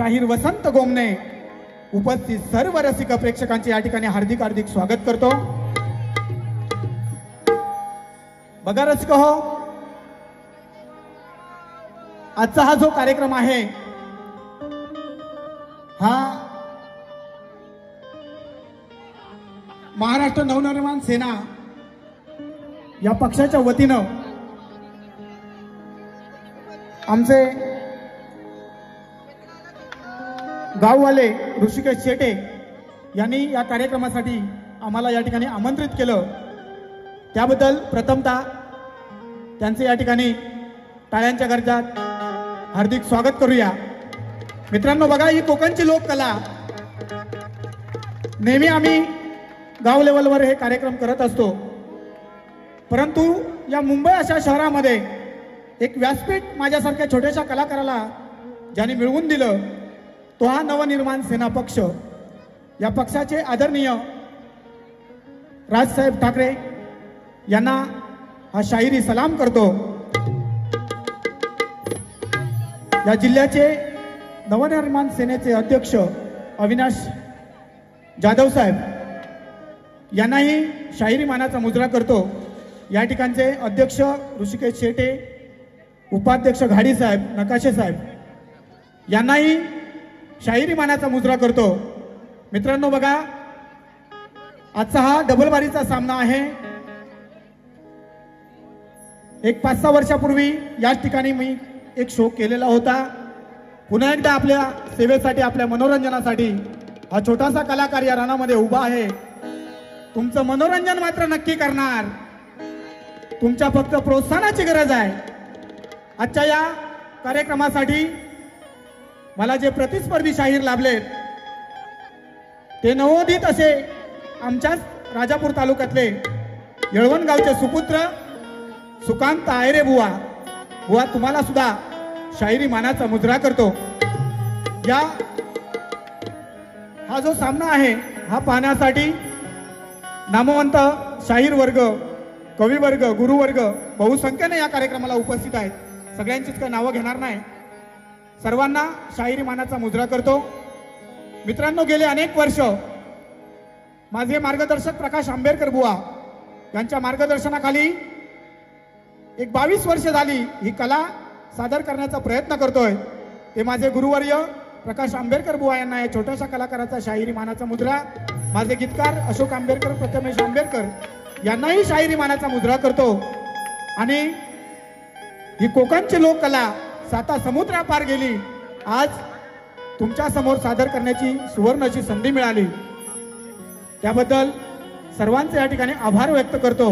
शाहीर वसंत गोमने उपस्थित सर्व रसिक प्रेक्षकांचे या ठिकाणी हार्दिक हार्दिक स्वागत करतो। बघा रसिक हो, आजचा हा जो कार्यक्रम आहे हा महाराष्ट्र नवनिर्माण सेना या पक्षाच्या वतीनं आमचे गाववाले ऋषिकेश शेटे यांनी या कार्यक्रमासाठी आम्हाला या ठिकाणी आमंत्रित केलं, त्याबद्दल प्रथमतः त्यांचे या ठिकाणी टाळ्यांच्या गजरात हार्दिक स्वागत करूया। मित्रांनो बघा, ही कोकणची लोककला नेहमी आम्ही गाव लेवलवर हे कार्यक्रम करत असतो, परंतु या मुंबई अशा शहरामध्ये एक व्यासपीठ माझ्यासारख्या छोट्याशा कलाकाराला ज्यांनी मिळवून दिलं तो हा नवनिर्माण सेना पक्ष। या पक्षाचे आदरणीय राजसाहेब ठाकरे यांना हा शाहिरी सलाम करतो। या जिल्ह्याचे नवनिर्माण सेनेचे अध्यक्ष अविनाश जाधव साहेब यांनाही शाहिरी मानाचा मुजरा करतो। या ठिकाणचे अध्यक्ष ऋषिकेश शेटे, उपाध्यक्ष घाडी साहेब, नकाशे साहेब यांनाही शाहिरी मानाचा मुजरा करतो। मित्रांनो बघा, आजचा हा डबलबारीचा सामना आहे। एक 5-6 वर्षापूर्वी याच ठिकाणी मी एक शो केलेला होता। पुन्हा एकदा आपल्या सेवेसाठी, आपल्या मनोरंजनासाठी हा छोटासा कलाकार या रानामध्ये उभा आहे। तुमचं मनोरंजन मात्र नक्की करणार, तुमच्या फक्त प्रोत्साहनाची गरज आहे। आजच्या या कार्यक्रमासाठी मला जे प्रतिस्पर्धी शाहीर लाभलेत ते नवोदित असे आमच्याच राजापूर तालुक्यातले येळवण गावचे सुपुत्र सुकांत आयरे बुवा तुम्हाला सुद्धा शाहिरी मानाचा मुजरा करतो। हा जो सामना आहे हा पाहण्यासाठी नामवंत शाहीर वर्ग, कवी वर्ग, गुरु वर्ग बहुसंख्येने या कार्यक्रमाला उपस्थित आहेत। सगळ्यांचीच काही नावं घेणार नाही, सर्वांना शाहिरी मानाचा मुजरा करतो। मित्रांनो, गेले अनेक वर्ष माझे मार्गदर्शक प्रकाश आंबेडकर बुवा यांच्या मार्गदर्शनाखाली एक 22 वर्ष झाली ही कला सादर करण्याचा प्रयत्न करतोय। ते माझे गुरुवर्य प्रकाश आंबेडकर बुवा यांना या छोट्याशा कलाकाराचा शाहिरी मानाचा मुजरा, माझे गीतकार अशोक आंबेडकर, प्रथमेश आंबेडकर यांनाही शाहिरी मानाचा मुजरा करतो। आणि ही कोकणची लोककला 7 समुद्रापार गेली, आज तुमच्या समोर सादर करण्याची सुवर्णाची संधी मिळाली, त्याबद्दल सर्वांचे या ठिकाणी आभार व्यक्त करतो।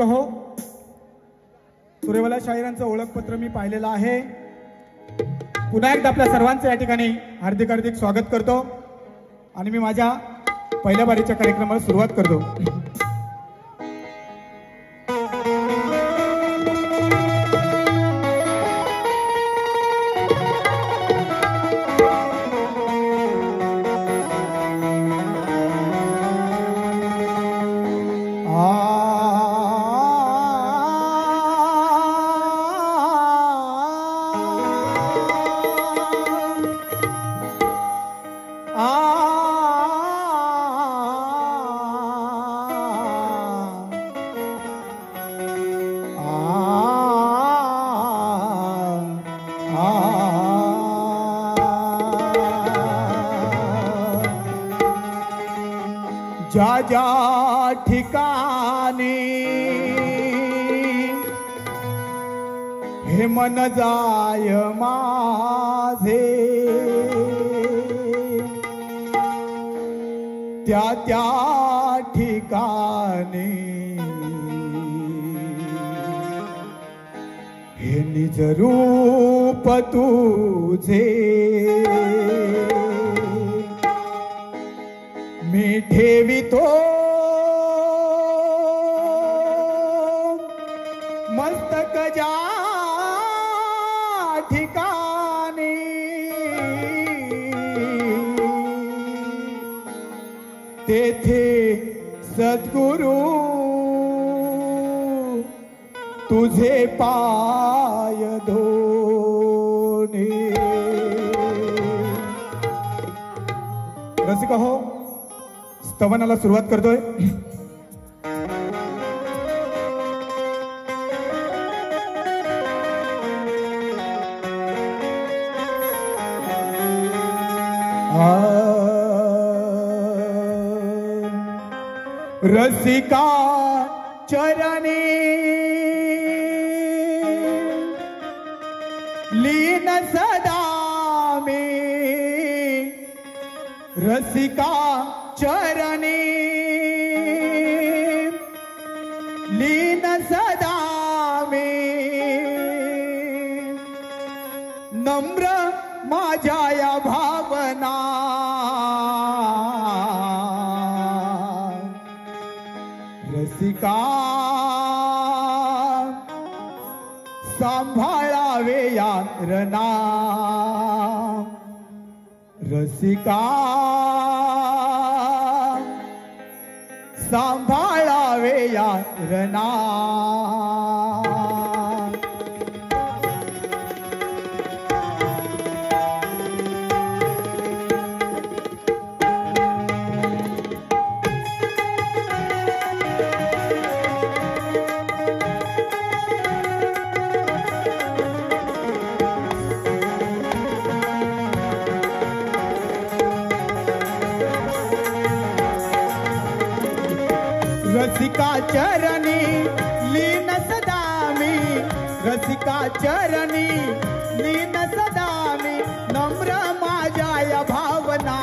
रसिक हो, सुरेवाला शाहिरांचं ओळखपत्र मी पाहिलेलं आहे. पुन्हा एकदा आपल्या सर्वांचं या ठिकाणी हार्दिक हार्दिक स्वागत करतो आणि मी माझ्या पहिल्या बारीच्या कार्यक्रमाला सुरुवात करतो. ज्या ज्या ठिकाणी हे मन जाय माझे, त्या त्या ठिकाणी हे निज रूप तुझे मी ठेवितो मस्तक ज्या ठिकाणी, तेथे सद्गुरु तुझे पाय धोने. रसिक हो, स्तवनाला सुरुवात करतोय. रसिका चरणी लीन सदा मी, रसिका चरणी लीन सदा मी, नम्र माझ्या या भावना रसिका सांभाळावे या रना, रसिका सांभाळावे या रना. रसिका चरणी लीन सदा मी, रसिका चरणी लीन सदा मी, नम्र माझ्या या भावना,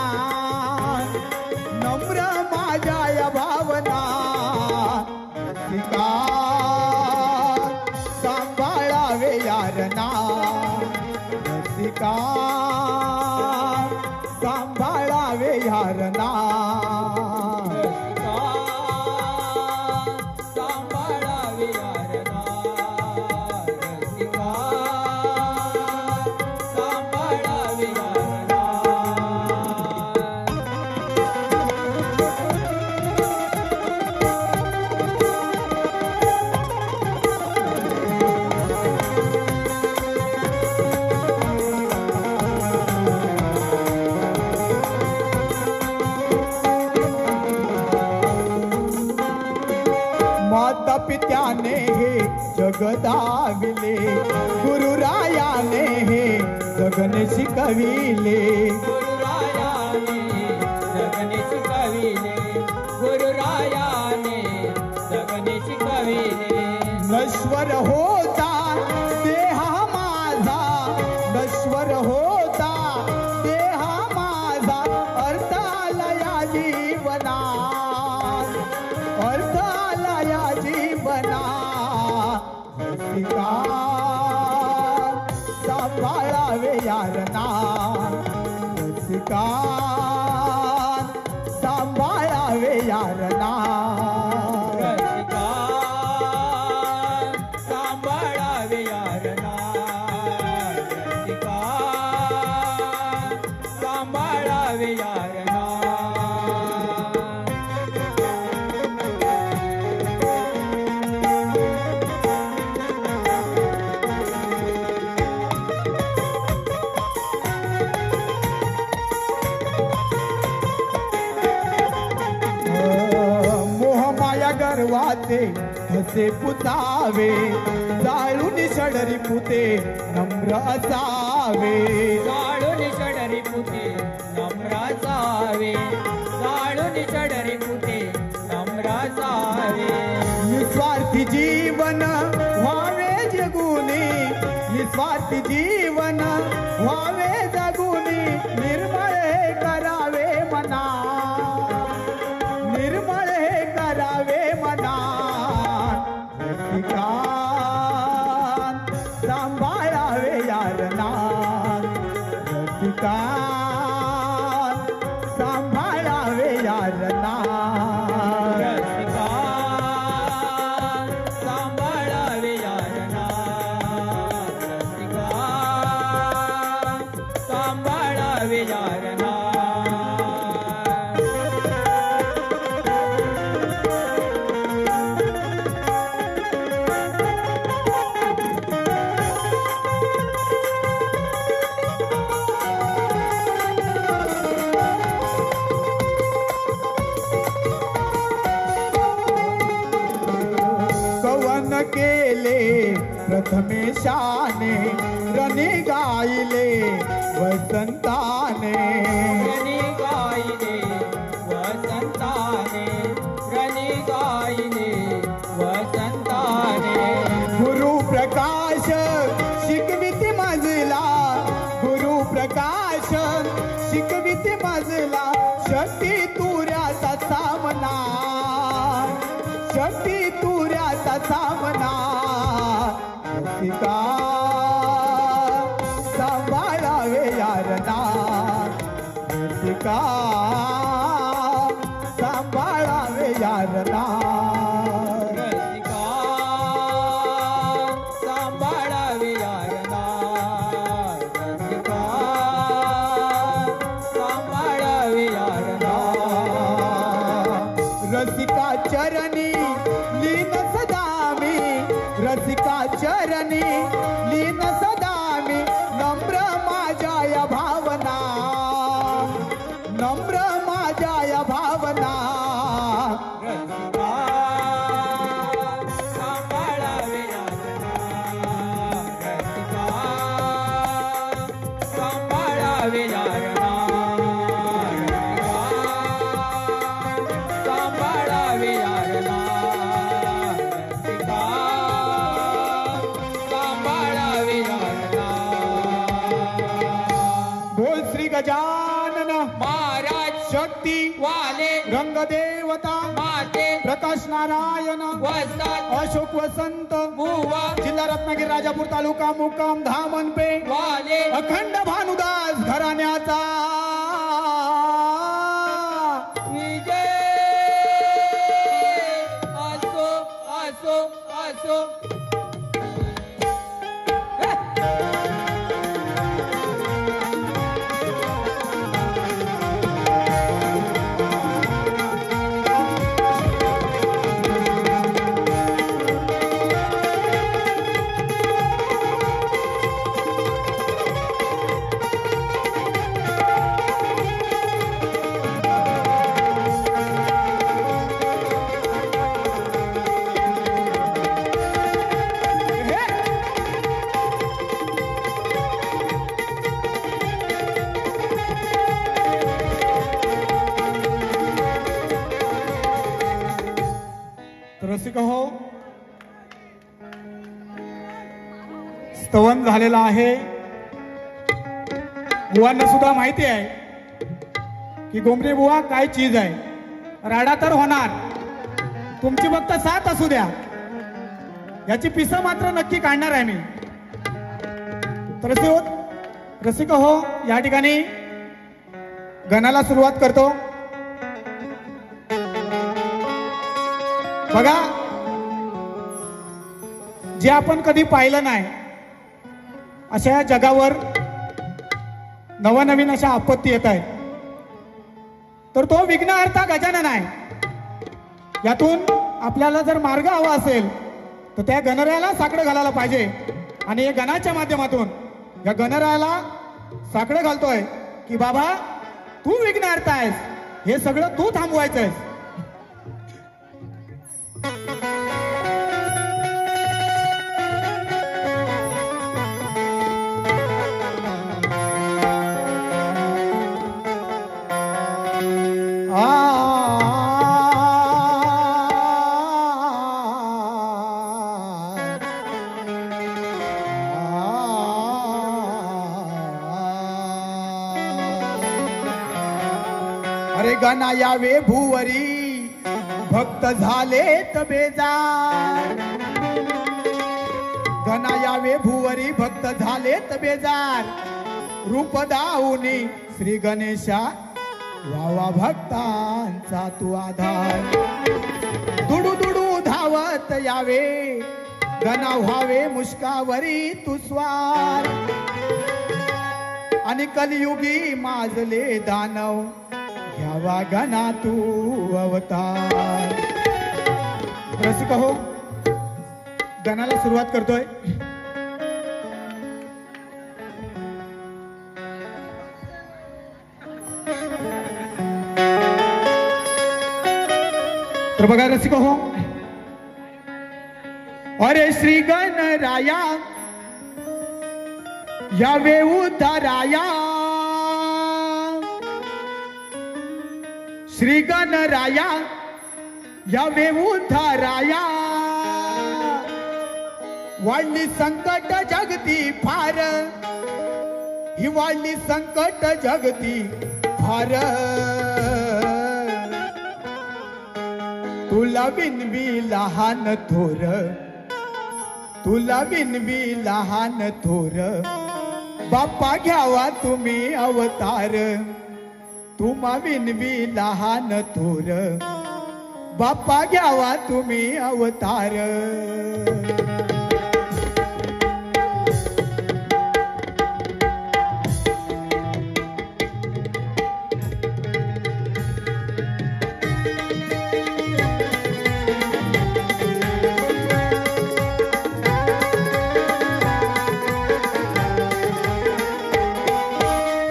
नम्र माझ्या या भावना, रसिका सांभाळावे यारना, रसिका सांभाळावे यारना. माता पित्याने हे जग दाविले, गुरुरायाने हे जगने शिकविले, गुरुरायाने जगने शिकविले, गुरुरायाने जगने शिकविले. नश्वर होता देहा माझा, नश्वर होता देहा माझा, अर्थ आला या जीवनात, अर्थ आला या जीवनात. रसिका सांभाळावे यारना रसिका सांभाळावे यारना रसिका सांभाळावे यारना रसिका सांभाळावे यारना गर्वाचे हसे पुतावे जाळून षडरी पुते नम्र असावे जाळून षडरी पुते नम्र असावे जाळून षडरी पुते नम्र असावे निस्वार्थी जीवन व्हावे जगुनी निस्वार्थी जीवन व्हावे जगुनी निर्मळ हे करावे मना निर्मळ हे करावे मना रसिका सांभाळावे यारना रसिका सांभाळावे यारना रसिका सांभाळावे यारना रसिका सांभाळावे यारना केले प्रथमेशाने रणे गायले वसंताने रणी गायले वसंताने रणी गायले वसंताने गुरु प्रकाश शिकविती मजला गुरु प्रकाश शिकविती मजला शक्ती तुऱ्याचा सामना शक्ती तुऱ्याचा सामना रसिका सांभाळावे यारना रसिका सांभाळावे यारना रसिका सांभाळावे यारना रसिका सांभाळावे यारना रसिका चरणी लीन सदा मी रसिका चरणी लीन सदा मी नम्र माझ्या या भावना नम्र माझ्या या भावना रसिका सांभाळावे यारना रसिका सांभाळावे यारना रसिका सांभाळावे यारना रसिका सांभाळावे यारना बोल श्री गजानन महाराज शक्ती वाले रंगदेवता माते प्रकाश नारायण वसतात अशोक वसंत बुवा जिल्हा रत्नागिरी राजापूर तालुका मुक्काम धामणपे वाले अखंड भानुदास घराण्याचा विजय असो असो असो रसिक हो स्तवन झालेला आहे बुवांना सुद्धा माहिती आहे की गोमरे बुवा काय चीज आहे राडा तर होणार तुमची फक्त साथ असू द्या याची पिसं मात्र नक्की काढणार आहे मी. तर रसिक हो, या ठिकाणी गणाला सुरुवात करतो. बघा, जे आपण कधी पाहिलं नाही अशा या जगावर नवनवीन अशा आपत्ती येत आहेत. तर तो विघ्नहर्ता गजानन आहे. यातून आपल्याला जर मार्ग हवा असेल तर त्या गणरायाला साकडं घालायला पाहिजे. आणि या गणाच्या माध्यमातून या गणरायाला साकडं घालतोय की बाबा तू विघ्नहर्ता आहेस, हे सगळं तू थांबवायचं आहेस. अरे गणा यावे भुवरी भक्त झालेत बेजार. गणा यावे भुवरी भक्त झालेत बेजार. रूप दाऊनी श्री गणेशा व्हावा भक्तांचा तू आधार. दुडू दुडू धावत यावे गणा व्हावे मुष्कावरी तू स्वार. आणि कलियुगी माजले दानव घ्यावा गणा तू अवतार. रसिक हो, गणाला सुरुवात करतोय. तर बघा रसिक हो, अरे श्री गणराया यावे उद्धाराया. श्री गणराया यावे उद्धाराया. वाढली संकट जगती फार, ही वाढली संकट जगती फार. तुला विनवी लहान थोर, तुला विनवी लहान थोर. बाप्पा घ्यावा तुम्ही अवतार. तुम्हा विनवी लहान थोर. बाप्पा घ्यावा तुम्ही अवतार.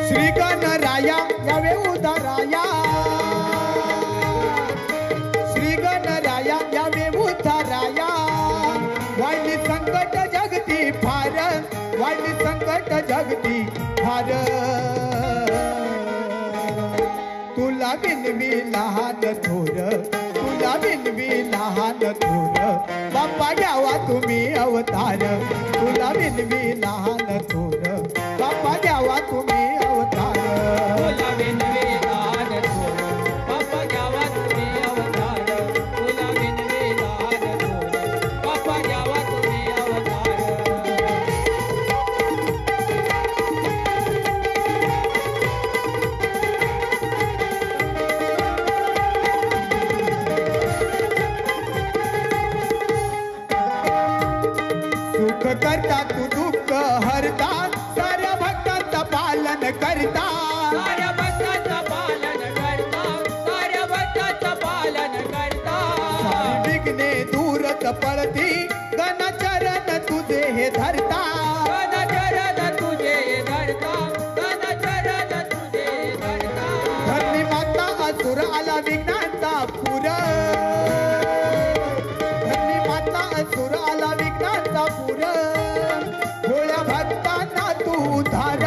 श्री गणराया यावे उद्धाराया. श्री गणराया यावे उद्धाराया. वाढली संकट जगती फार, वाढली संकट जगती फार. तुला विनवी लहान थोर, तुला विनवी लहान थोर. बाप्पा घ्यावा तुम्ही अवतार. तुला विनवी लहान थोर. बाप्पा घ्यावा तुम्ही अवतार. तुला विनवे लहान थोर. बाप्पा घ्यावा तुम्ही अवतार. तुला विनवे लहान थोर. बाप्पा घ्यावा तुम्ही अवतार. सुख करता तू दुःख हरता. साऱ्या भक्तांचं पालन करता. साऱ्या भक्तांचं पालन करता. साऱ्या भक्तांचं पालन करता. विघ्ने दूरच पळती. गणचरण तुझे हे धरता. गणचरण तुझे धरता. गणचरण तुझे धरता. धरणी माता असुर आला विघ्नांचा पूर. धरणी माता असुर आला विघ्नांचा पूर. भोळ्या भक्तांना तू उद्धार.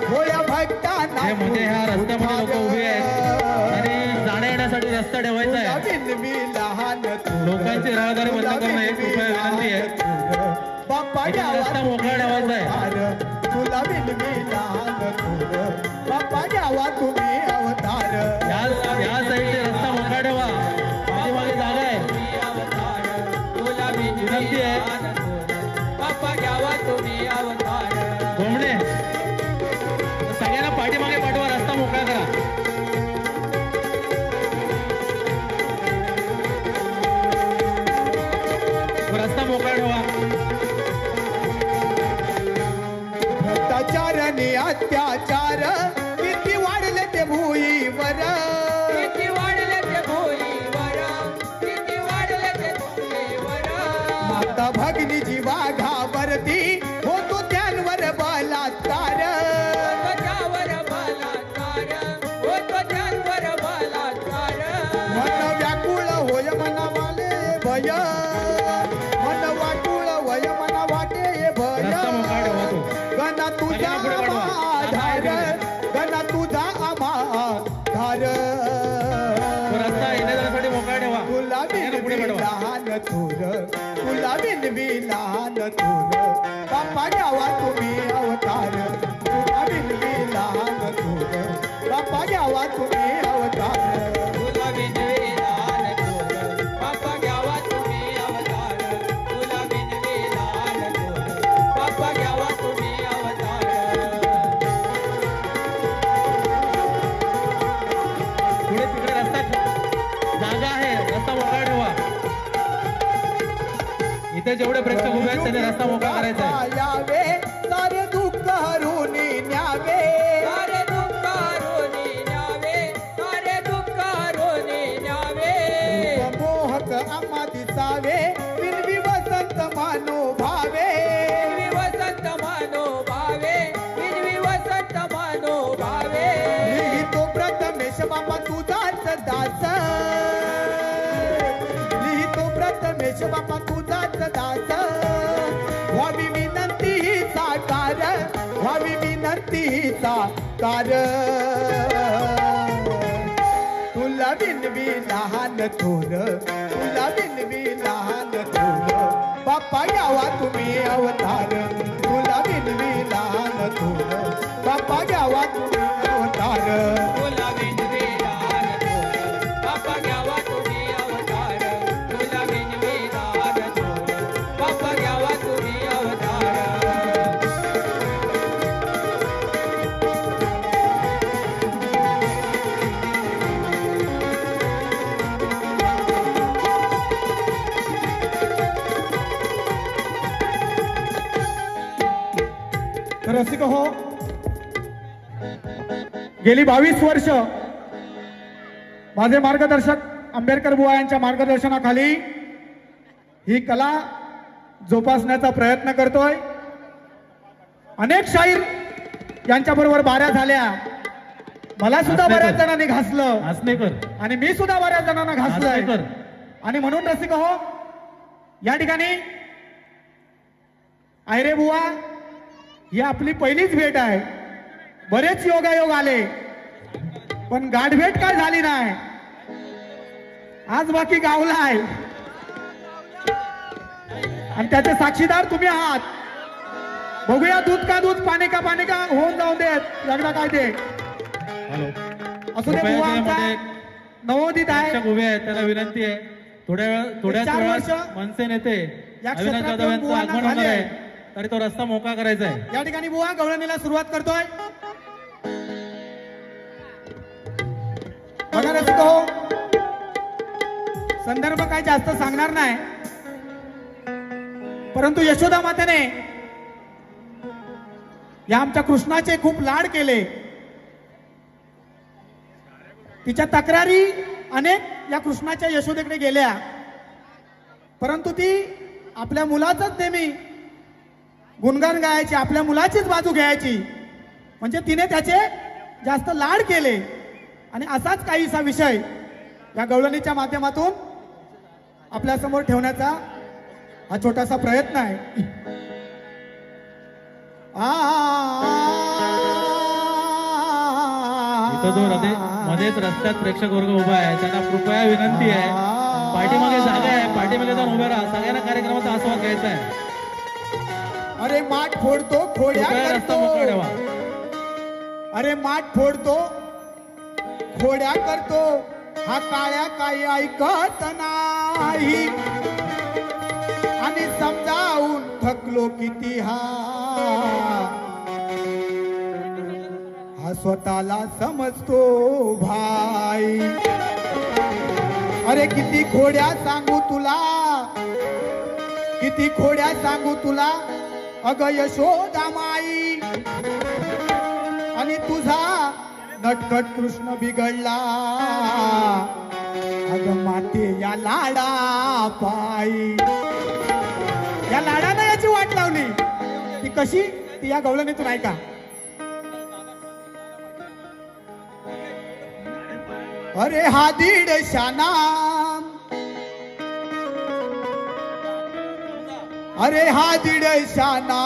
भोळ्या भक्तांना म्हणजे ह्या रस्त्यामध्ये लोक उभे आहेत आणि जाण्या येण्यासाठी रस्ता ठेवायचा आहे. विनवी लहान लोकांची रहदारी बंद करणं ही कृपया विनंती आहे. बाप्पा इथे रस्ता मोकळा ठेवायचा आहे. तुला विनवी लहान थोर. बाप्पा घ्यावा तुम्ही अवतार. या साईडने रस्ता मोकळा ठेवा. पाठीमागे जागा आहे. तुला विनंती आहे. आणि अत्याचार किती वाढले ते भुईवर किती वाढले ते भुईवर किती वाढले ते भुईवर माता भगिनीची वाघावरती होतो त्यांवर बलात्कार त्यावर बलात्कार होतो त्यावर बलात्कार मन व्याकुळ होय मनावाले भय मन वाकुळ होय मना वाटे भय रस्ता मोकळा ठेवा तो. गणा तुझा पुढे पाठवा. आधार गणा तुझा आधार तो रस्ता येण्यासाठी मोकळा ठेवा. तुला याला पुढे बिनवी पाठवा. लहान थोर तुला बिनवी लहान थोर बाप्पा घ्यावा तुम्ही अवतार तुला बिनवी लहान थोर बाप्पा घ्यावा तुम्ही अवतार तुला बिनवी लहान थोर बाप्पा घ्यावा तुम्ही अवतार तुला बिनवी लहान थोर बाप्पा घ्यावा तुम्ही अवतार पुढे तिकडे रस्ता जागा आहे, रस्ता मोकळा ठेवा. इथे जेवढे प्रेक्षक उभे आहेत त्यांनी रस्ता मोकळा करायचा आहे. यावे सारे दुःख हरून न्यावे सारे दुःख हरून न्यावे सारे दुःख हरून न्यावे मोहक आम्हा दिसावे बिनवी वसंत मानो भावे हिरवी वसंत मानो भावे हिरवी वसंत मानो भावे लिहितो प्रथमेश बाबा तुझाच दास लिहितो प्रथमेश बाबा तुझाच दास व्हावी विनंती ही साकार व्हावी विनंती ही साकार तुला बिनवी लहान थोर तुला बिनवी लहान थोर बाप्पा घ्यावा तुम्ही अवतार तुला बिनवी लहान थोर बाप्पा घ्यावा तुम्ही अवतार तुला बिनवी लहान थोर बाप्पा घ्यावा तुम्ही अवतार तुला बिनवी लहान थोर बाप्पा घ्यावा तुम्ही अवतार तर रसिक हो गेली 22 वर्ष माझे मार्गदर्शक आंबेडकर बुवा यांच्या मार्गदर्शनाखाली ही कला जोपासण्याचा प्रयत्न करतोय. अनेक शाहीर यांच्या बरोबर बाऱ्या झाल्या. मला सुद्धा हसनेकर. बऱ्याच जणांनी घासलं हसनेकर आणि मी सुद्धा बऱ्याच जणांना घासलंय. हसनेकर आणि म्हणून रसिक हो या ठिकाणी आयरे बुवा ही आपली पहिलीच भेट आहे. बरेच योगायोग आले पण गाठभेट काय झाली नाही. आज बाकी गावला आहे आणि त्याचे साक्षीदार तुम्ही आहात. बघूया दूध का दूध पाणी का पाणी का होऊन जाऊन देत एकदा काय ते हॅलो असू दे. बुवा आमचा नवोदित आहे. प्रेक्षक उभे आहेत, त्यांना विनंती आहे थोड्याच 4 वेळात वर्ष मनसे नेते या अविनाश क्षेत्रात जाधव यांचं बुवांना आगमन होणार झाले. आहे, तरी तो रस्ता मोकळा करायचा आहे. या ठिकाणी बुवा गवळणीला सुरुवात करतोय. बघा रसिक हो संदर्भ काय जास्त सांगणार नाही परंतु यशोदा मातेने या आमच्या कृष्णाचे खूप लाड केले. तिच्या तक्रारी अनेक या कृष्णाच्या यशोदेकडे गेल्या परंतु ती आपल्या मुलाचंच नेहमी गुणगान गायची, आपल्या मुलाचीच बाजू घ्यायची. म्हणजे तिने त्याचे जास्त लाड केले आणि असाच काहीसा विषय या गवळणीच्या माध्यमातून आपल्या समोर ठेवण्याचा हा छोटासा प्रयत्न आहे. इथं जो मध्येच रस्त्यात प्रेक्षक वर्ग उभा आहे त्यांना कृपया विनंती आहे, पाठीमागे जागा आहे, पाठीमागे जाऊन उभे राहा. सगळ्यांना कार्यक्रमाचा आस्वाद घ्यायचा आहे. अरे माठ फोडतो खोड्या कृपया रस्ता मोकळा करतो. ठेवा. अरे माठ फोडतो खोड्या करतो हा काळ्या काही ऐकत नाही आणि समजावून थकलो किती हा स्वतःला समजतो भाई. अरे किती खोड्या सांगू तुला, किती खोड्या सांगू तुला अग यशोदा माई. आणि तुझा नटखट कृष्ण बिघडला अग माते या लाडा पायी. या लाडानं याची वाट लावली. ती कशी ती या गवळणीतून ऐका. अरे हा दीड शाना, अरे हा दीड शाना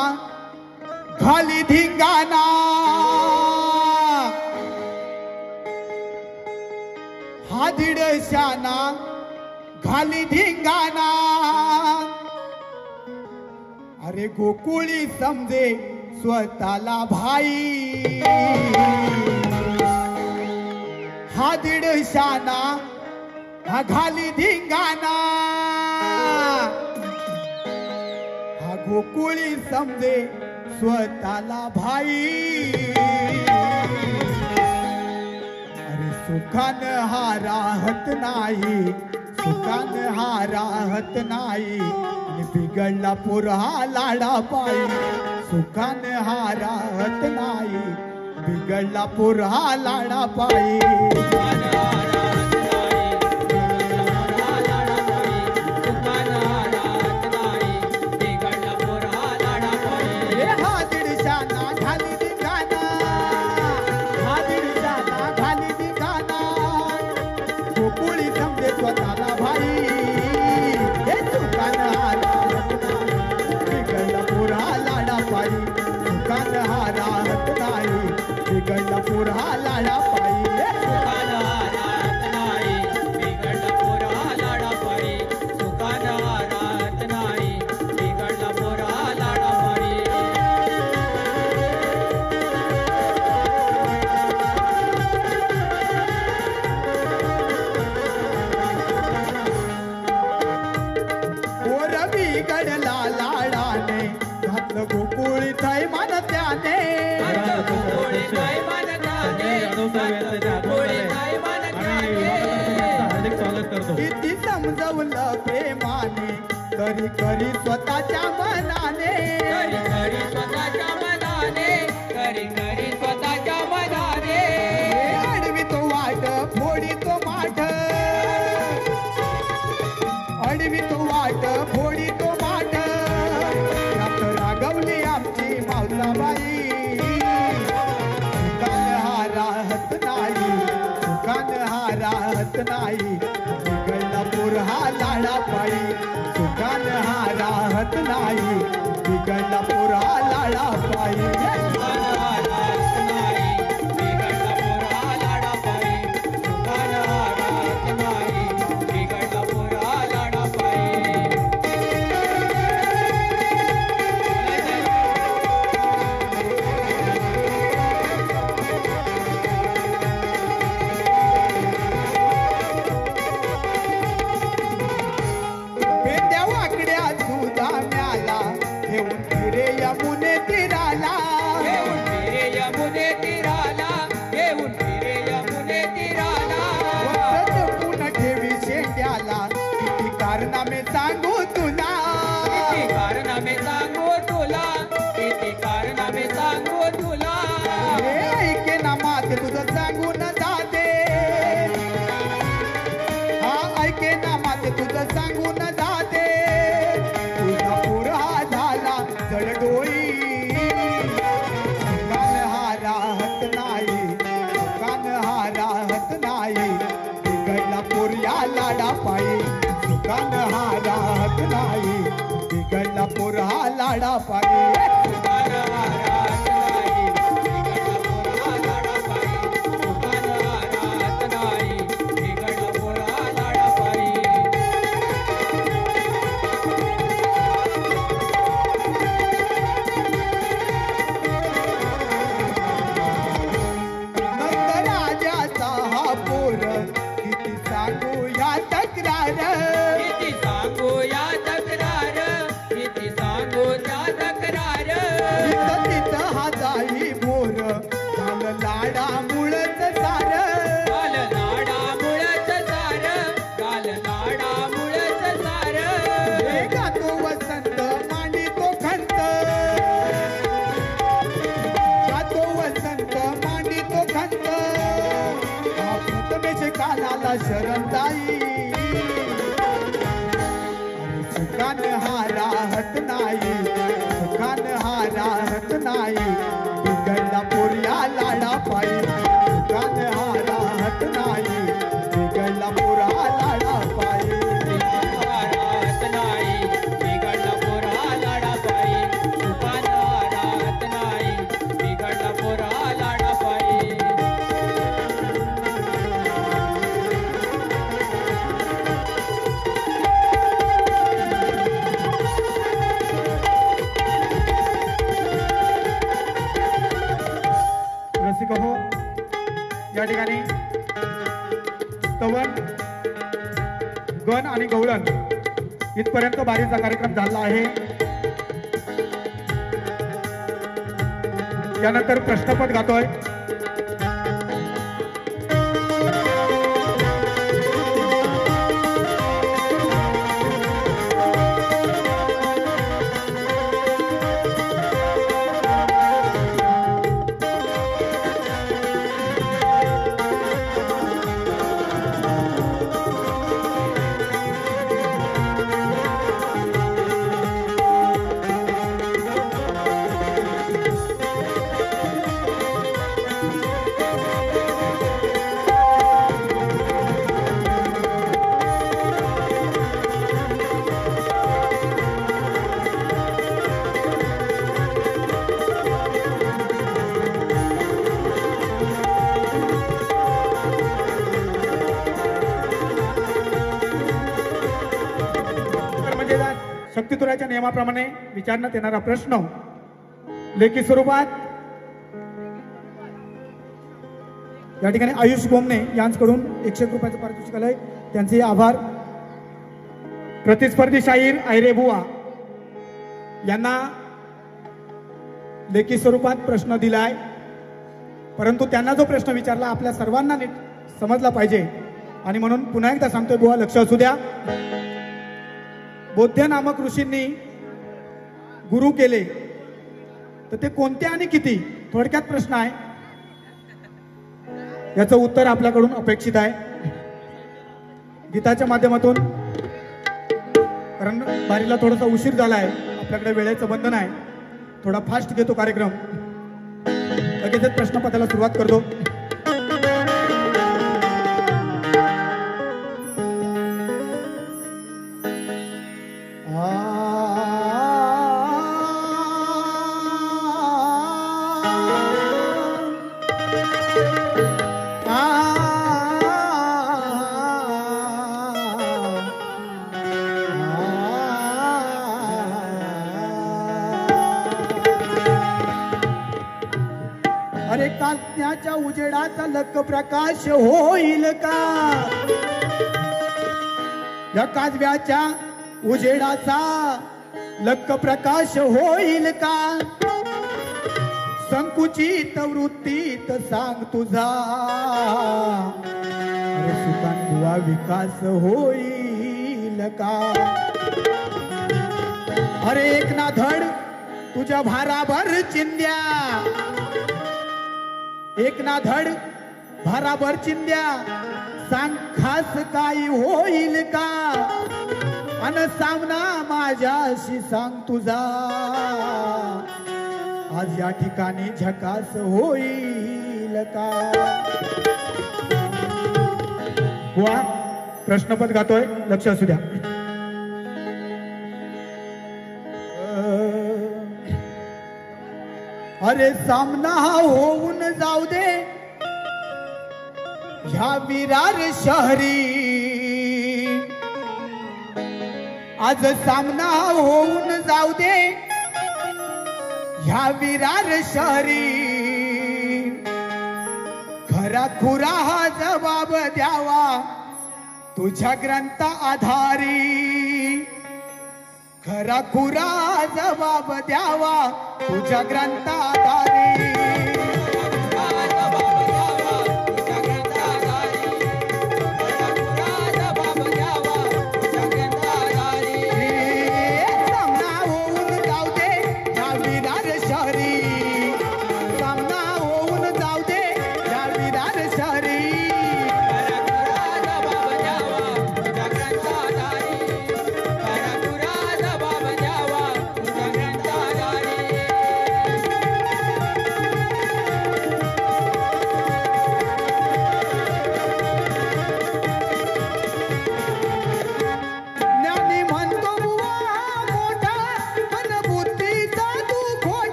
खाली धिंगाणा, हा दीड शाना खाली धिंगाणा. अरे गोकुळी समजे स्वतःला भाई, हा दीड शाना हा घाली धिंगाणा, हा गोकुळी समजे स्वतःला भाई. अरे सुखान हा राहत नाही, सुखान हा राहत नाही, आणि बिघडला पोर हा लाडा पायी. सुखान हा राहत नाही, बिघडला पोर हा लाडा पायी. स्वतःला भाई, हे सुखान हा राहत नाही, बिघडला पोर हा लाडा पायी. सुखान हा राहत नाही, बिघडला पोर हा लाडा पायी. सुखान हा राहत नाही, बिघडला पोर हा लाडा पायी. सुखान हा राहत नाही, बिघडला पोर हा लाडा पायी. बिघडला लाडाने घातलं गोकुळी थैमान त्याने. हार्दिक स्वागत करतो. किती समजवलं प्रेमाने तरी करी स्वतःच्या मनाने. करी करी स्वतःच्या मनाने, करी करी स्वतःच्या मनाने. अडवी तो वाट फोडी तो माठ, अडवी तो वाट फोडी तो माठ. यात रागवली आमची मावसाबाई. सुखान हा राहत नाही, सुखान हा राहत नाही, बिघडला पोर हा लाडा पायी. सुखान हा राहत नाही, बिघडला पोर हा लाडा पायी. सुखान हा राहत नाही, बिघडला पोर हा लाडा पायी. सुखान हा राहत नाही, बिघडला पोर हा लाडा पायी. पेंड्या वाकड्या सुधा म्याला घेऊन फिरे यमुने तीराला. घेऊन फिरे यमुने तीराला, घेऊन फिरे यमुने तीराला. वक्त जपून ठेवी शेंड्याला, किती कारनामे सांगू तुला. किती कारनामे सांगू तुला, किती कारनामे सांगू तुला. हे ऐके ना माते तुझं सांगून जाते, हा ऐके ना माते तुझं सांगून जाते. तुझा पोर हा झाला जडडोई. सुखान हा राहत नाही, सुखान हा राहत नाही, बिघडला पोर या लाडा पायी. सुखान हा राहत नाही, बिघडला पोर हा लाडा पायी. सुखान हा राहत नाही, बिघडला पोर हा लाडा पायी. सुखान हा राहत नाही, बिघडला पोर हा लाडा पायी. नंदराजाचा हा पोर किती सांगू या तक्रार. किती सांगू या तक्रार, किती सांगू या तक्रार. आता शरण जाई सुखान हा राहत नाही सुखान हा राहत नाही बिघडला पोऱ्या लाडा पायी सुखान हा राहत नाही बिघडला पोरा लाडा पायी राहत नाही बिघडला पोरा लाडा पायी सुखान राहत नाही बिघडला पोरा लाडा पायी रसिक हो या ठिकाणी स्तवन गण आणि गवळण इथपर्यंत बारीचा कार्यक्रम झाला आहे यानंतर प्रश्नपद गातोय शक्तितुराच्या नियमाप्रमाणे विचारण्यात येणारा प्रश्न लेखी स्वरूपात या ठिकाणी आयुष गोमने यांच्याकडून 101 रुपयाचं पारितोषिक आलंय त्यांचे आभार प्रतिस्पर्धी शाहीर आयरे बुवा यांना लेखी स्वरूपात प्रश्न दिलाय परंतु त्यांना जो प्रश्न विचारला आपल्या सर्वांना नीट समजला पाहिजे आणि म्हणून पुन्हा एकदा सांगतोय बुवा लक्ष असू द्या बौद्ध नामक ऋषींनी गुरु केले तर ते कोणते आणि किती थोडक्यात प्रश्न आहे याचं उत्तर आपल्याकडून अपेक्षित आहे गीताच्या माध्यमातून कारण बारीला थोडासा उशीर झाला आहे आपल्याकडे वेळेचं बंधन आहे थोडा फास्ट घेतो कार्यक्रम लगेचच प्रश्नपत्राला सुरुवात करतो अरे कात्याच्या उजेडाचा लख प्रकाश होईल का या काजव्याच्या उजेडाचा लख प्रकाश होईल का संकुचित वृत्तीत सांग तुझा अरे सुखान बुवा विकास होईल का अरे एक ना धड तुझ्या भाराभर चिंध्या एक ना धड भाराभर चिंध्या सांग खास काही होईल का अन सामना माझ्याशी सांग तुझा आज या ठिकाणी झकास होईल का वा प्रश्नपद गातोय लक्ष असू द्या अरे सामना होऊन जाऊ दे ह्या विरार शहरी आज सामना होऊन जाऊ दे ह्या विरार शहरी खरा खुरा हा जबाब द्यावा तुझ्या ग्रंथ आधारी खरा खुरा जबाब द्यावा तुझ्या ग्रंथ आधारी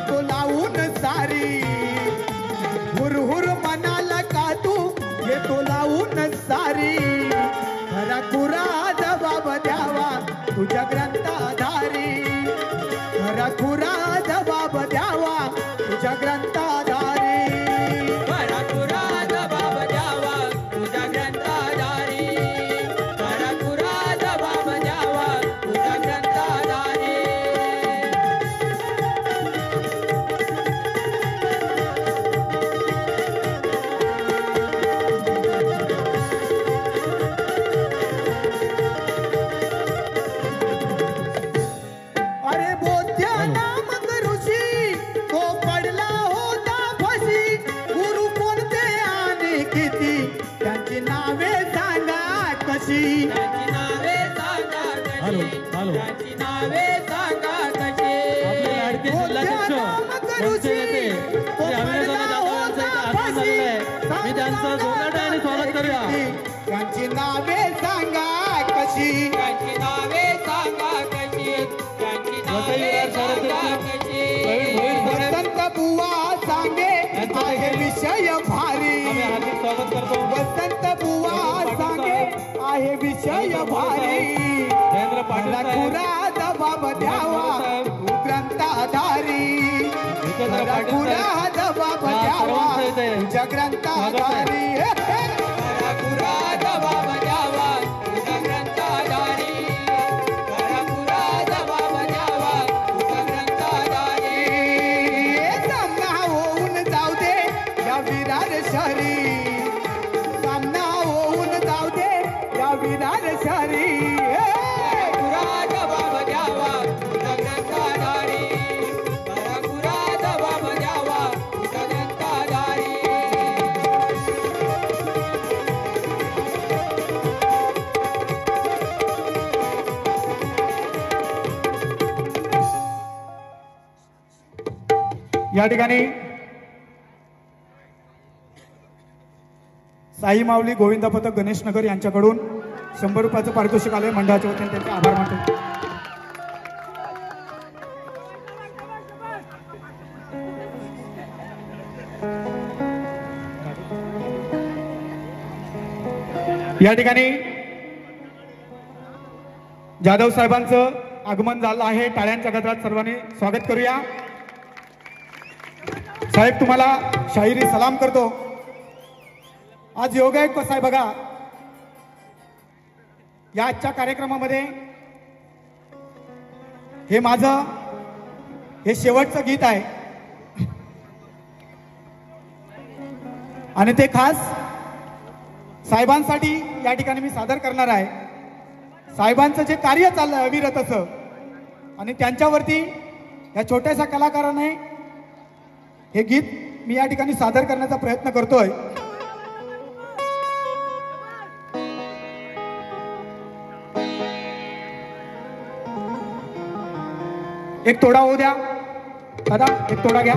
घेतो लावून सारी हुरहुर मनाला का तू घेतो लावून सारी खरा खुरा जबाब द्यावा तुझ्या ग्रंथाधारी खरा खुरा जबाब द्यावा तुझ्या ग्रंथाधारी खरा खुरा जबाब द्यावा तुझ्या ग्रंथाधारी खरा खुरा जबाब द्यावा तुझ्या ग्रंथाधारी अरे बोध्या नामक ऋषी तो पडला होता फशी गुरु कोणते आणि किती त्यांची नावे सांगा कशी त्यांची नावे सांगा हॅलो, कशी हॅलो. त्यांची नावे सांगा कशी आपले लाडके जिल्हाध्यक्ष वंचित नेते श्री अभिनंदन जाधव यांचं इथं आगमन झालेलं आहे. मी त्यांचं जोरदार टाळ्याने स्वागत करूया. त्यांची नावे सांगा कशी त्यांची नावे सांगा कशी त्यांची वसई नावे विरार सांगा शहराध्यक्ष कशी प्रवीण भोईर सर वसंत बुवा सांगे आहे विषय भारी आम्ही हार्दिक स्वागत करतो. वसंत बुवा सांगे आहे विषय भारी जयेंद्र पाटील मला साहेब, खुरा जबाब द्यावा तू ग्रंथाधारी जितेंद्र मला पाटील खुरा साहेब, जबाब हा, द्यावा सर्वांचं इथे तुझ्या ग्रंथाधारी खरा खुरा जबाब द्यावा तुझ्या ग्रंथाधारी खरा खुरा जबाब द्यावा तुझ्या ग्रंथाधारी सामना होऊन जाऊ दे या विरार शहरी सामना होऊन जाऊ दे या विरार शहरी खुरा जबाब द्यावा तुझ्या ग्रंथाधारी खरा खुरा जबाब द्यावा तुझ्या ग्रंथाधारी या ठिकाणी साई माऊली गोविंद पथक गणेश नगर यांच्याकडून 100 रुपयाचं पारितोषिक आले. मंडळाच्या वतीने त्यांचे आभार मानतो. या ठिकाणी जाधव साहेबांचं आगमन झालं आहे. टाळ्यांच्या गजरात सर्वांनी स्वागत करूया. साहेब तुम्हाला शाहिरी सलाम करतो. आज योगायोग कसा आहे बघा. या आजच्या कार्यक्रमामध्ये हे माझं हे शेवटचं गीत आहे आणि ते खास साहेबांसाठी या ठिकाणी मी सादर करणार आहे. साहेबांचं जे कार्य चाललंय अविरत असं आणि त्यांच्यावरती या छोट्याशा कलाकाराने हे गीत मी या ठिकाणी सादर करण्याचा प्रयत्न करतोय. एक तोडा होऊ द्या दादा, एक तोडा घ्या.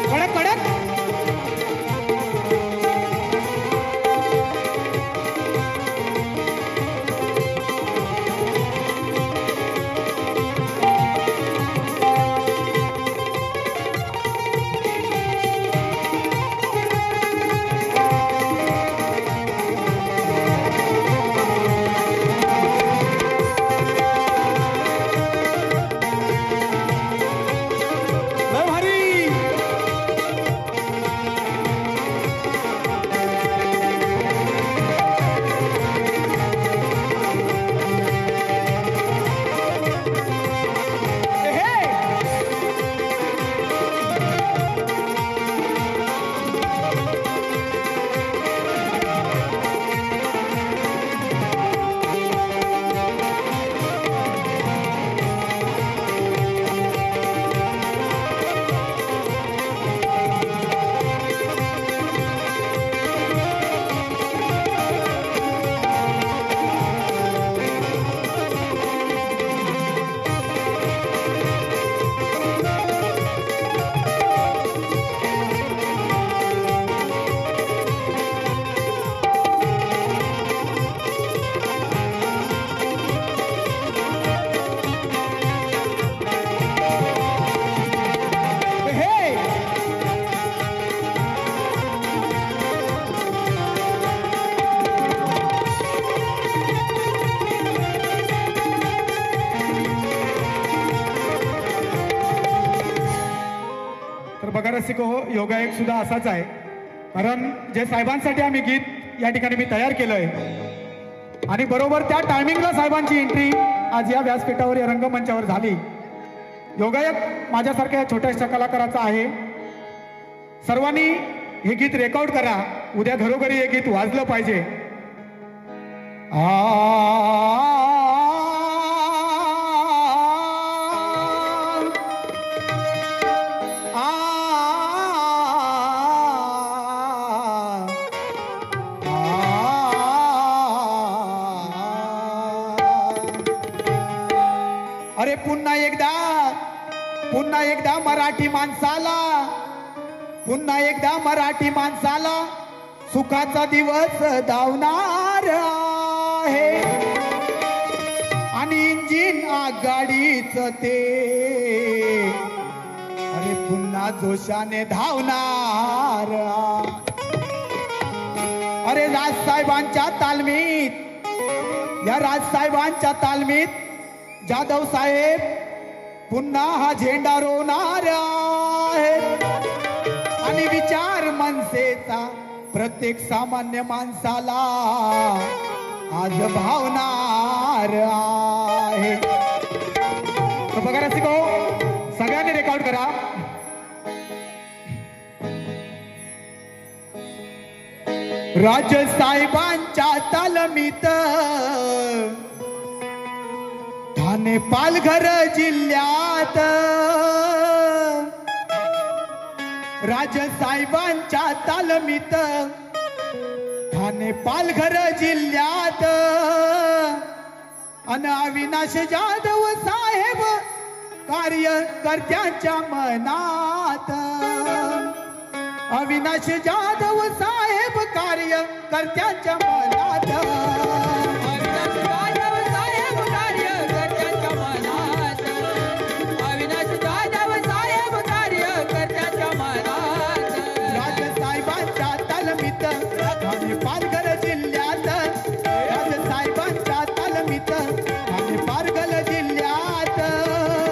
कडक कडक रसिक हो, योगायोग सुद्धा असाच आहे. कारण जे साहेबांसाठी आम्ही गीत या ठिकाणी मी तयार केलंय आणि बरोबर त्या टायमिंगला साहेबांची एंट्री आज या व्यासपीठावर या रंगमंचावर झाली. योगायोग माझ्यासारख्या छोट्याशा कलाकाराचा आहे. सर्वांनी हे गीत रेकॉर्ड करा. उद्या घरोघरी हे गीत वाजलं पाहिजे. अरे पुन्हा एकदा मराठी माणसाला, पुन्हा एकदा मराठी माणसाला सुखाचा दिवस धावणार आहे आणि इंजिन आघाडीच ते अरे पुन्हा जोशाने धावणार. अरे राजसाहेबांच्या तालमीत, या राजसाहेबांच्या तालमीत जाधव साहेब पुन्हा हा झेंडा रोवणार आहे आणि विचार मनसेचा प्रत्येक सामान्य माणसाला आज भावणार आहे. तर बघा रसिको, सगळ्यांनी रेकॉर्ड करा. राजसाहेबांच्या तालमीत ठाणे पालघर जिल्ह्यात, राजसाहेबांच्या तालमीत ठाणे पालघर जिल्ह्यात अन अविनाश जाधव साहेब कार्यकर्त्यांच्या मनात, अविनाश जाधव साहेब कार्यकर्त्यांच्या मनात, ठाणे पालघर जिल्ह्यात, राजसाहेबांच्या तालमीत ठाणे पालघर जिल्ह्यात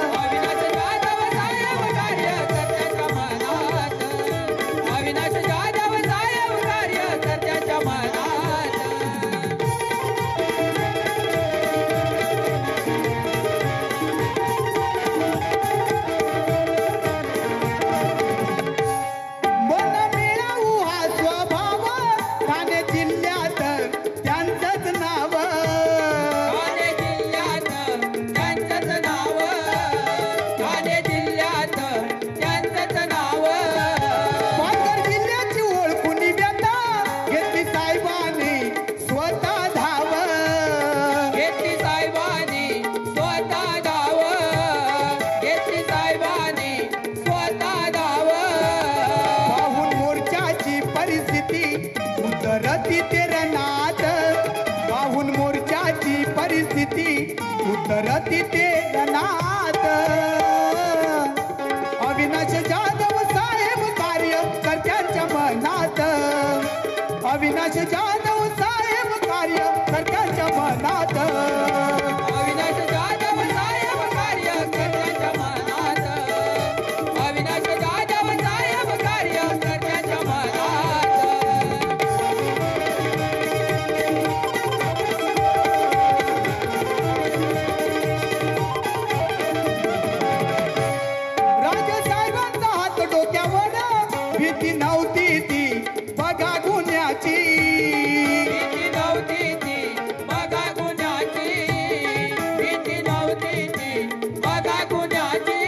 अविनाश जाधव साहेब कार्यकर्त्यांच्या मनात, अविनाश जाधव साहेब कार्यकर्त्यांच्या मनात. मन मिळवू हा स्वभाव, ठाणे जिल्ह्यात त्यांचंच नाव, ठाणे जिल्ह्यात त्यांचंच नाव, ठाणे जिल्ह्यात त्यांचंच नाव. पालघर जिल्ह्याची ओळखून व्यथा घेतली साहेबांनी स्वतः धाव, घेतली साहेबांनी स्वतः धाव, घेतली साहेबांनी स्वतः धाव. पाहून मोर्चाची परिस्थिती उतरती ते रणात, पाहून मोर्चाची परिस्थिती उतरती ते रणात. अविनाश जाधव साहेब कार्यकर्त्यांच्या मनात, अविनाश जाधव साहेब कार्यकर्त्यांच्या मनात, अविनाश जाधव साहेब कार्यकर्त्यांच्या मनात, अविनाश जाधव साहेब कार्यकर्त्यांच्या मनात. राजसाहेबांचा हात डोक्यावर, भीती नव्हती ती बघा गुन्ह्याची, भीती नव्हती ती बघा गुन्ह्याची, भीती नव्हती ती बघा गुन्ह्याची.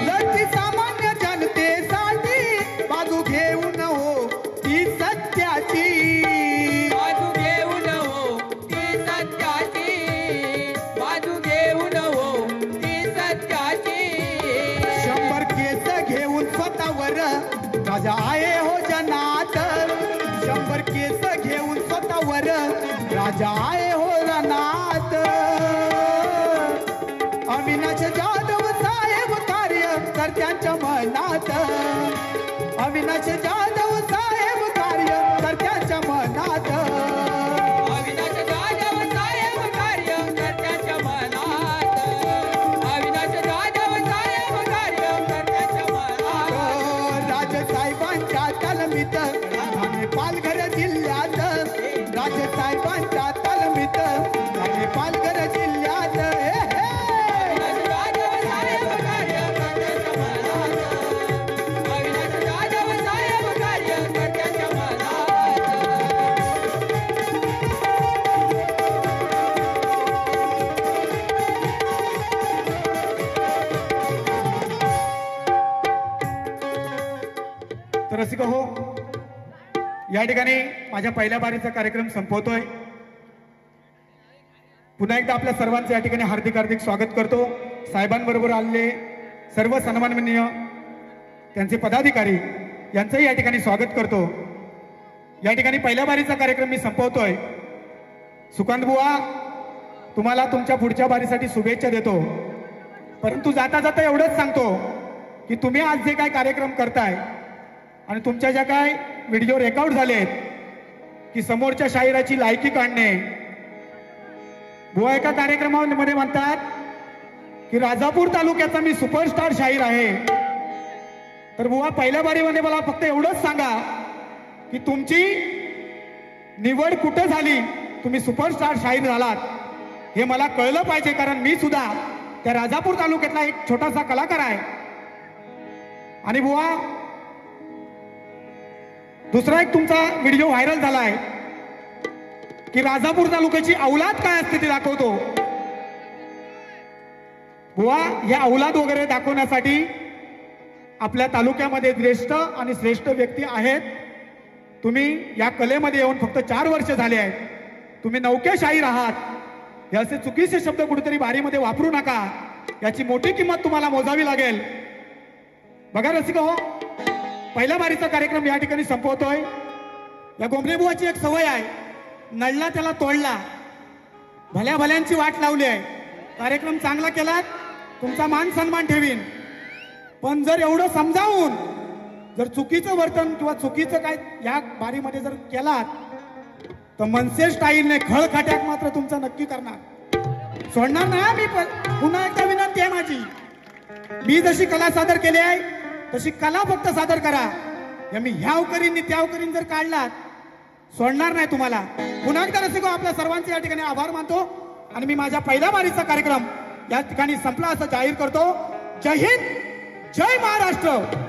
लढती सामान्य जनतेसाठी बाजू घेऊन हो ती सत्याची, बाजू घेऊन हो ती सत्याची, बाजू घेऊन हो ती सत्याची. 100 केस घेऊन स्वतःवर राजा आहे हो जनात, 100 केस घेऊन स्वतःवर राजा आहे हो रणात. अविनाश जाधव साहेब कार्यकर्त्यांच्या मनात, अविनाश जाधव साहेब कार्यकर्त्यांच्या मनात, अविनाश जाधव साहेब कार्यकर्त्यांच्या मनात, अविनाश जाधव साहेब कार्यकर्त्यांच्या मनात. तर रसिक हो, या ठिकाणी माझ्या पहिल्या बारीचा कार्यक्रम संपवतोय. पुन्हा एकदा आपल्या सर्वांचे या ठिकाणी हार्दिक हार्दिक स्वागत करतो. साहेबांबरोबर आलेले सर्व सन्माननीय त्यांचे पदाधिकारी यांचंही या ठिकाणी स्वागत करतो. या ठिकाणी पहिल्या बारीचा कार्यक्रम मी संपवतोय. सुकांत बुवा, तुम्हाला तुमच्या पुढच्या बारीसाठी शुभेच्छा देतो. परंतु जाता जाता एवढंच सांगतो की तुम्ही आज जे काय कार्यक्रम करताय आणि तुमच्या ज्या काय व्हिडिओ रेकॉर्ड झालेत की समोरच्या शाहिराची लायकी काढणे. बुवा एका कार्यक्रमामध्ये म्हणतात की राजापूर तालुक्याचा मी सुपरस्टार शाहीर आहे. तर बुवा पहिल्या बारीमध्ये मला फक्त एवढंच सांगा की तुमची निवड कुठं झाली, तुम्ही सुपरस्टार शाहीर झालात हे मला कळलं पाहिजे. कारण मी सुद्धा त्या राजापूर तालुक्यातला एक छोटासा कलाकार आहे. आणि बुवा दुसरा एक तुमचा व्हिडिओ व्हायरल झाला आहे की राजापूर तालुक्याची औलाद काय असते ते दाखवतो. बुवा या औलाद वगैरे दाखवण्यासाठी आपल्या तालुक्यामध्ये ज्येष्ठ आणि श्रेष्ठ व्यक्ती आहेत. तुम्ही या कलेमध्ये येऊन फक्त 4 वर्ष झाले आहेत. तुम्ही नवखे शाहीर आहात. हे असे चुकीचे शब्द कुठेतरी बारीमध्ये वापरू नका. याची मोठी किंमत तुम्हाला मोजावी लागेल. बघा रसिक हो, पहिल्या बारीचा कार्यक्रम या ठिकाणी संपवतोय. या गोंबरे बुवाची एक सवय आहे, नडला त्याला तोडला. भल्या भल्यांची वाट लावली आहे. कार्यक्रम चांगला केलात तुमचा मान सन्मान ठेवीन, पण जर एवढं समजावून जर चुकीचं वर्तन किंवा चुकीचं काय या बारीमध्ये जर केलात तर मनसे स्टाईलने खळखट्याक मात्र तुमचा नक्की करणार, सोडणार नाही. मी पुन्हा एकदा विनंती आहे माझी, मी जशी कला सादर केली आहे तशी कला फक्त सादर करा. मी ह्याव करीन त्याव करीन जर काढलात सोडणार नाही तुम्हाला. पुन्हा एकदा रसिको आपल्या सर्वांचे या ठिकाणी आभार मानतो आणि मी माझ्या पहिल्या बारीचा कार्यक्रम या ठिकाणी संपला असं जाहीर करतो. जय हिंद, जय महाराष्ट्र.